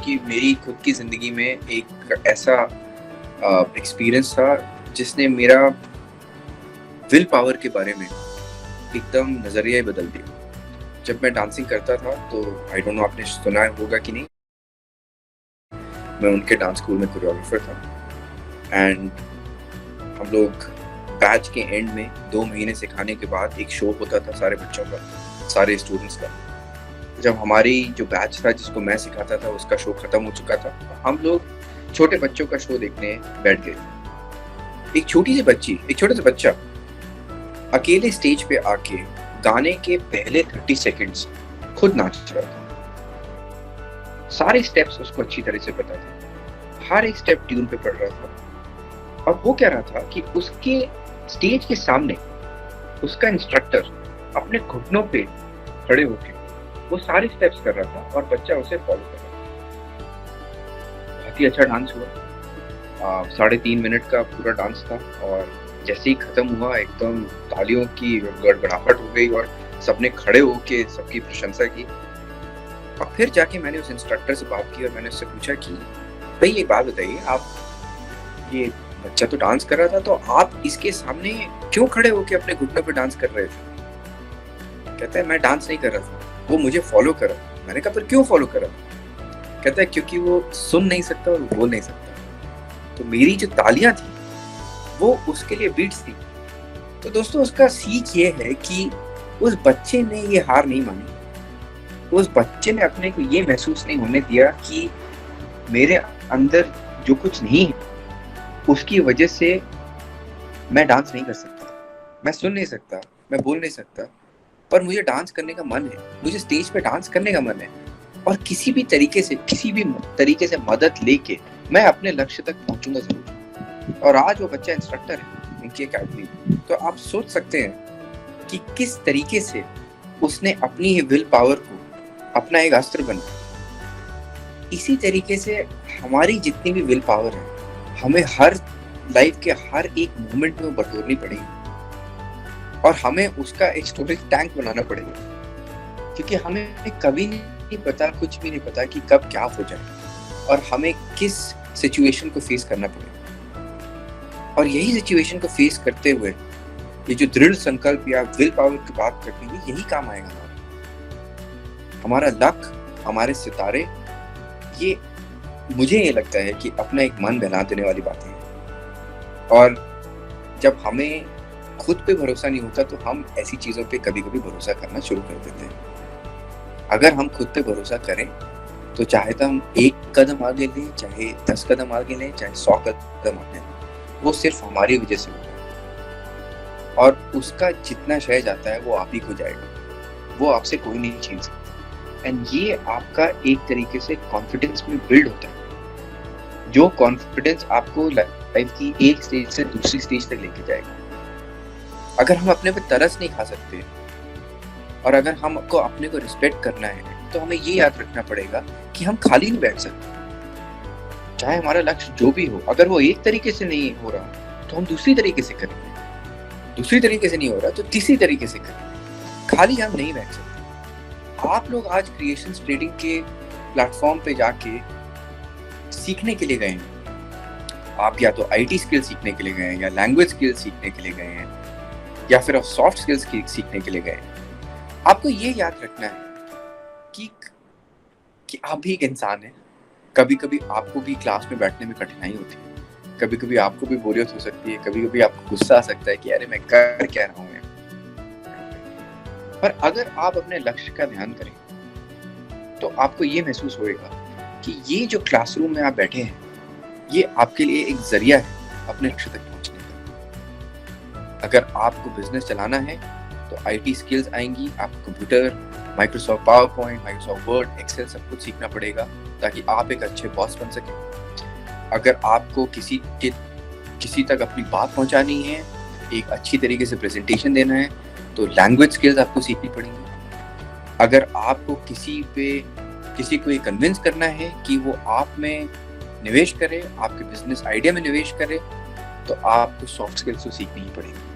क्योंकि मेरी खुद की ज़िंदगी में एक ऐसा एक्सपीरियंस था जिसने मेरा विल पावर के बारे में एकदम नज़रिया ही बदल दिया। जब मैं डांसिंग करता था तो आई डोंट नो आपने सुना होगा कि नहीं, मैं उनके डांस स्कूल में कोरियोग्राफर था एंड हम लोग बैच के एंड में 2 महीने सिखाने के बाद एक शो होता था सारे बच्चों का, सारे स्टूडेंट्स का। जब हमारी जो बैच था जिसको मैं सिखाता था उसका शो खत्म हो चुका था, हम लोग छोटे बच्चों का शो देखने बैठ गए थे। एक छोटा सा बच्चा अकेले स्टेज पे आके गाने के पहले 30 सेकंड्स खुद नाच रहा था। सारे स्टेप्स उसको अच्छी तरह से पता थे, हर एक स्टेप ट्यून पे पड़ रहा था। और वो क्या रहा था कि उसके स्टेज के सामने उसका इंस्ट्रक्टर अपने घुटनों पे खड़े होके वो सारे स्टेप्स कर रहा था और बच्चा उसे फॉलो कर रहा था। बहुत ही अच्छा डांस हुआ। 3.5 मिनट का पूरा डांस था और जैसे ही खत्म हुआ एकदम तालियों की गड़गड़ाहट हो गई और सबने खड़े होके सबकी प्रशंसा की। और फिर जाके मैंने उस इंस्ट्रक्टर से बात की और मैंने उससे पूछा कि भाई एक बात बताइए, आप ये बच्चा तो डांस कर रहा था तो आप इसके सामने क्यों खड़े होके अपने घुटनों पे डांस कर रहे थे? कहता है मैं डांस नहीं कर रहा था, वो मुझे फॉलो कर रहा था। मैंने कहा पर क्यों फॉलो कर रहा था? कहता है क्योंकि वो सुन नहीं सकता और बोल नहीं सकता, तो मेरी जो तालियां थी वो उसके लिए बीट्स थी। तो दोस्तों उसका सीख ये है कि उस बच्चे ने ये हार नहीं मानी। उस बच्चे ने अपने को ये महसूस नहीं होने दिया कि मेरे अंदर जो कुछ नहीं है उसकी वजह से मैं डांस नहीं कर सकता, मैं सुन नहीं सकता, मैं बोल नहीं सकता, पर मुझे डांस करने का मन है, मुझे स्टेज पे डांस करने का मन है और किसी भी तरीके से मदद लेके मैं अपने लक्ष्य तक पहुंचूंगा जरूर। और आज वो बच्चा इंस्ट्रक्टर है उनकी एकेडमी। तो आप सोच सकते हैं कि किस तरीके से उसने अपनी ही विल पावर को अपना एक अस्त्र बना। इसी तरीके से हमारी जितनी भी विल पावर है हमें हर लाइफ के हर एक मोमेंट में बटोरनी पड़ेगी और हमें उसका एक स्टोरेज टैंक बनाना पड़ेगा, क्योंकि हमें कभी नहीं पता, कुछ भी नहीं पता कि कब क्या हो जाए और हमें किस सिचुएशन को फेस करना पड़ेगा। और यही सिचुएशन को फेस करते हुए ये जो दृढ़ संकल्प या विल पावर की बात करते हैं यही काम आएगा। हमारा लक, हमारे सितारे, ये मुझे ये लगता है कि अपना एक मन बहला देने वाली बातें हैं। और जब हमें खुद पे भरोसा नहीं होता तो हम ऐसी चीज़ों पे कभी कभी भरोसा करना शुरू कर देते हैं। अगर हम खुद पे भरोसा करें तो चाहे तो हम 1 कदम आगे लें, चाहे 10 कदम आगे लें, चाहे 100 कदम आगे लें, वो सिर्फ हमारी वजह से होगा और उसका जितना श्रेय जाता है वो आप ही को जाएगा, वो आपसे कोई नहीं छीन सकता। एंड ये आपका एक तरीके से कॉन्फिडेंस में बिल्ड होता है, जो कॉन्फिडेंस आपको लाइफ की एक स्टेज से दूसरी स्टेज तक लेके जाएगा। अगर हम अपने पे तरस नहीं खा सकते और अगर हमको अपने को रिस्पेक्ट करना है तो हमें ये याद रखना पड़ेगा कि हम खाली नहीं बैठ सकते। चाहे हमारा लक्ष्य जो भी हो, अगर वो एक तरीके से नहीं हो रहा तो हम दूसरी तरीके से करेंगे, दूसरी तरीके से नहीं हो रहा तो तीसरी तरीके से करेंगे। खाली हम नहीं बैठ सकते। आप लोग आज क्रिएशंस ट्रेडिंग के प्लेटफॉर्म पे जाके सीखने के लिए गए हैं। आप या तो आईटी स्किल सीखने के लिए गए हैं, या लैंग्वेज स्किल सीखने के लिए गए हैं, या फिर आप सॉफ्ट स्किल्स सीखने के लिए गए हैं। आपको ये याद रखना है कि आप भी एक इंसान हैं। कभी कभी आपको भी क्लास में बैठने में कठिनाई होती है, कभी कभी आपको भी बोरियत हो सकती है, कभी कभी आपको गुस्सा आ सकता है कि अरे मैं कर क्या रहा हूँ। पर अगर आप अपने लक्ष्य का ध्यान करें तो आपको ये महसूस होएगा कि ये जो क्लासरूम में आप बैठे हैं ये आपके लिए एक जरिया है अपने लक्ष्य तक पहुंचने का। अगर आपको बिजनेस चलाना है तो आईटी स्किल्स आएंगी, आपको computer, Microsoft PowerPoint, Microsoft Word, Excel सब कुछ सीखना पड़ेगा ताकि आप एक अच्छे बॉस बन सकें। अगर आपको किसी तक अपनी बात पहुंचानी है, एक अच्छी तरीके से प्रेजेंटेशन देना है, तो लैंग्वेज स्किल्स आपको सीखनी पड़ेंगी। अगर आपको किसी को ये कन्विंस करना है कि वो आप में निवेश करे, आपके बिजनेस आइडिया में निवेश करे, तो आपको सॉफ्ट स्किल्स तो सीखनी ही पड़ेगी।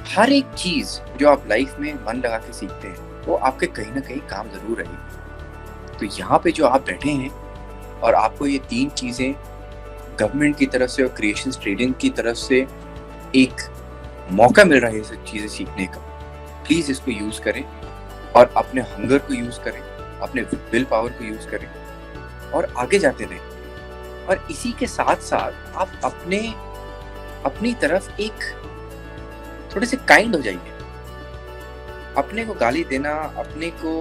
हर एक चीज जो आप लाइफ में मन लगा के सीखते हैं वो आपके कहीं ना कहीं काम जरूर रहेगी। तो यहाँ पे जो आप बैठे हैं और आपको ये 3 चीज़ें गवर्नमेंट की तरफ से और क्रिएशंस ट्रेडिंग की तरफ से एक मौका मिल रहा है ये सब चीज़ें सीखने का। प्लीज़ इसको यूज़ करें और अपने हंगर को यूज़ करें, अपने विल पावर को यूज़ करें और आगे जाते रहें। और इसी के साथ साथ आप अपनी तरफ एक थोड़े से काइंड हो जाइए। अपने को गाली देना, अपने को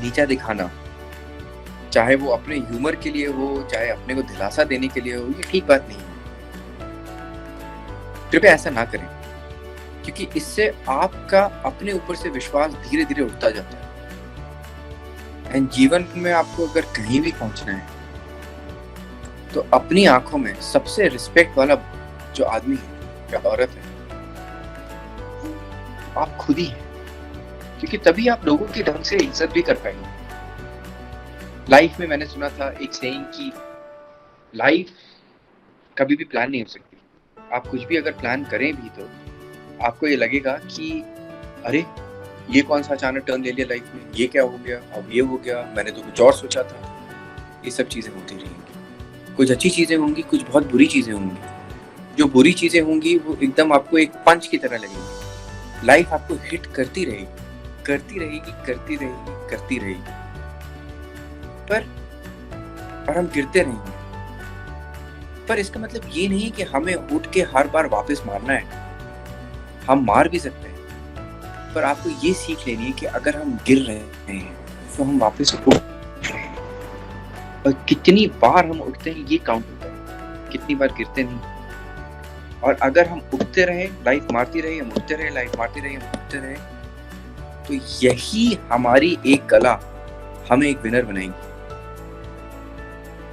नीचा दिखाना, चाहे वो अपने ह्यूमर के लिए हो, चाहे अपने को दिलासा देने के लिए हो, ये ठीक बात नहीं है। कृपया ऐसा ना करें, क्योंकि इससे आपका अपने ऊपर से विश्वास धीरे धीरे उठता जाता है। एंड जीवन में आपको अगर कहीं भी पहुंचना है तो अपनी आंखों में सबसे रिस्पेक्ट वाला जो आदमी है या औरत है, आप खुद ही हैं, क्योंकि तभी आप लोगों की ढंग से इज्जत भी कर पाएंगे। लाइफ में मैंने सुना था एक सेइंग कि लाइफ कभी भी प्लान नहीं हो सकती। आप कुछ भी अगर प्लान करें भी तो आपको ये लगेगा कि अरे ये कौन सा अचानक टर्न ले लिया लाइफ में, ये क्या हो गया, अब ये हो गया, मैंने तो कुछ और सोचा था। ये सब चीज़ें होती रहेंगी। कुछ अच्छी चीज़ें होंगी, कुछ बहुत बुरी चीज़ें होंगी। जो बुरी चीज़ें होंगी वो एकदम आपको एक पंच की तरह लगेंगी। लाइफ आपको हिट करती रहेगी, करती रहेगी, करती रहेगी, करती रहेगी, पर हम गिरते रहेंगे। पर इसका मतलब ये नहीं कि हमें उठ के हर बार वापस मारना है। हम मार भी सकते हैं, पर आपको ये सीख लेनी है कि अगर हम गिर रहे हैं तो हम वापस उठ रहे हैं। और कितनी बार हम उठते हैं ये काउंट होता है, कितनी बार गिरते नहीं। और अगर हम उठते रहे, लाइफ मारती रही, हम उठते रहे, लाइफ मारती रही, हम उठते रहे, तो यही हमारी एक कला हमें एक विनर बनाएगी।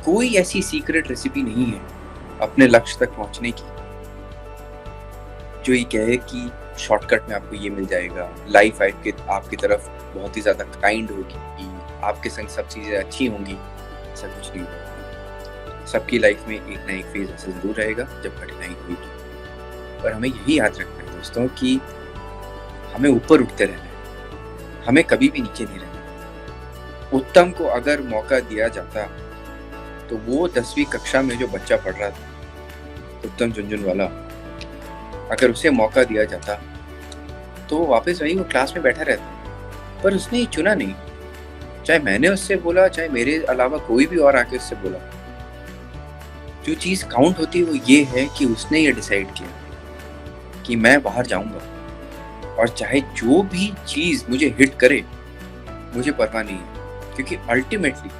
कोई ऐसी सीक्रेट रेसिपी नहीं है अपने लक्ष्य तक पहुंचने की जो ये कहे कि शॉर्टकट में आपको ये मिल जाएगा, लाइफ आपकी तरफ बहुत ही ज़्यादा काइंड होगी, आपके संग सब चीज़ें अच्छी होंगी। ऐसा कुछ नहीं होगा। सबकी लाइफ में एक ना एक फेज ऐसा ज़रूर रहेगा जब कठिनाई होगी। पर हमें यही याद रखना है दोस्तों कि हमें ऊपर उठते रहना है, हमें कभी भी नीचे नहीं रहना। उत्तम को अगर मौका दिया जाता तो वो 10वीं कक्षा में जो बच्चा पढ़ रहा था, उत्तम झुनझुनवाला, अगर उसे मौका दिया जाता तो वापस वही वो क्लास में बैठा रहता। पर उसने ये चुना नहीं। चाहे मैंने उससे बोला, चाहे मेरे अलावा कोई भी और आके उससे बोला, जो चीज़ काउंट होती है वो ये है कि उसने ये डिसाइड किया कि मैं बाहर जाऊंगा और चाहे जो भी चीज़ मुझे हिट करे मुझे परवाह नहीं है, क्योंकि अल्टीमेटली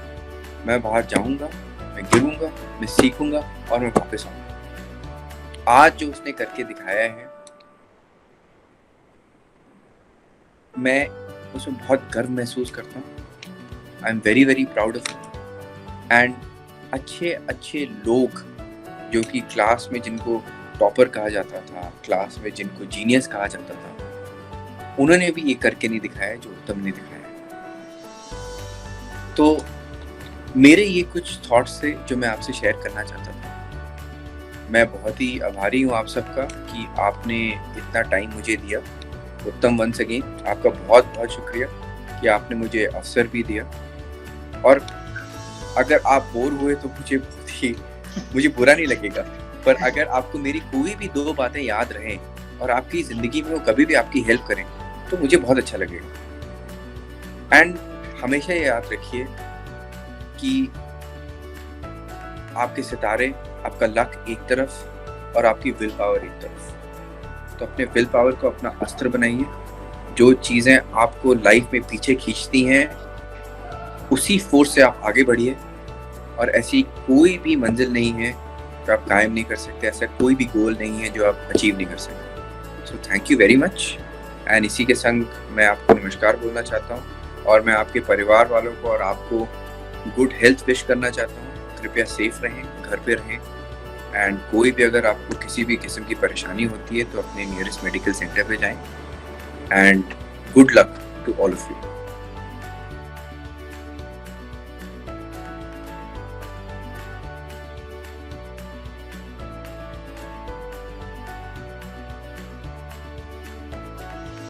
मैं बाहर जाऊंगा, मैं गिरूंगा, मैं सीखूंगा और मैं वापस आऊंगा। आज जो उसने करके दिखाया है, मैं उसमें बहुत गर्व महसूस करता हूँ। I am very very proud of it. And अच्छे अच्छे लोग जो कि क्लास में जिनको टॉपर कहा जाता था, क्लास में जिनको जीनियस कहा जाता था, उन्होंने भी ये करके नहीं दिखाया जो उत्तम ने दिखाया। तो मेरे ये कुछ थॉट्स थे जो मैं आपसे शेयर करना चाहता था। मैं बहुत ही आभारी हूँ आप सबका कि आपने इतना टाइम मुझे दिया। उत्तम, वंस अगेन आपका बहुत बहुत शुक्रिया कि आपने मुझे अवसर भी दिया। और अगर आप बोर हुए तो मुझे बुरा नहीं लगेगा, पर अगर आपको मेरी कोई भी 2 बातें याद रहें और आपकी ज़िंदगी में वो कभी भी आपकी हेल्प करें तो मुझे बहुत अच्छा लगेगा। एंड हमेशा ये याद रखिए कि आपके सितारे, आपका लक एक तरफ और आपकी विल पावर एक तरफ। तो अपने विल पावर को अपना अस्त्र बनाइए। जो चीज़ें आपको लाइफ में पीछे खींचती हैं उसी फोर्स से आप आगे बढ़िए। और ऐसी कोई भी मंजिल नहीं है जो आप कायम नहीं कर सकते, ऐसा कोई भी गोल नहीं है जो आप अचीव नहीं कर सकते। So thank you very much. And इसी के संग मैं आपको नमस्कार बोलना चाहता हूँ और मैं आपके परिवार वालों को और आपको गुड हेल्थ विश करना चाहता हूँ। कृपया सेफ रहें, घर पे रहें। एंड कोई भी अगर आपको किसी भी किस्म की परेशानी होती है तो अपने नियरेस्ट मेडिकल सेंटर पे जाएं। And good luck to all of you.